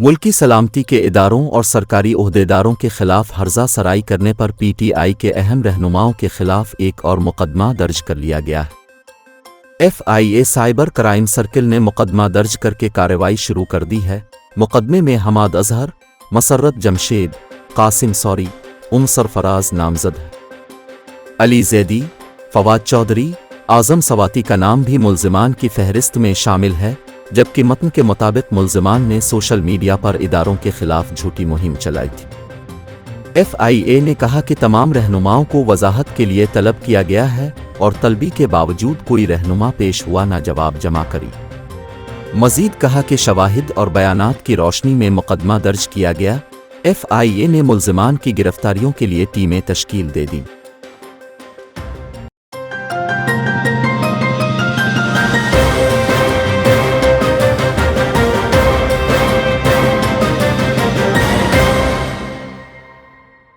मुल्की सलामती के इदारों और सरकारी ओहदेदारों के खिलाफ हर्जा सराई करने पर पीटीआई के अहम रहनुमाओं के खिलाफ एक और मुकदमा दर्ज कर लिया गया है। FIA साइबर क्राइम सर्किल ने मुकदमा दर्ज करके कार्रवाई शुरू कर दी है। मुकदमे में हमाद अजहर, मसर्रत जमशेद, कासिम सौरी, सरफराज नामजद है। अली जैदी, फवाद चौधरी, आजम सवाती का नाम भी मुल्जिमान की फहरिस्त में शामिल है, जबकि मतन के मुताबिक मुल्जिमान ने सोशल मीडिया पर इदारों के खिलाफ झूठी मुहिम चलाई थी। FIA ने कहा कि तमाम रहनुमाओं को वजाहत के लिए तलब किया गया है और तलबी के बावजूद कोई रहनुमा पेश हुआ न जवाब जमा करी। मजीद कहा कि शवाहिद और बयानात की रोशनी में मुकदमा दर्ज किया गया। FIA ने मुल्जिमान की गिरफ्तारियों के लिए टीमें तश्कील दे दी।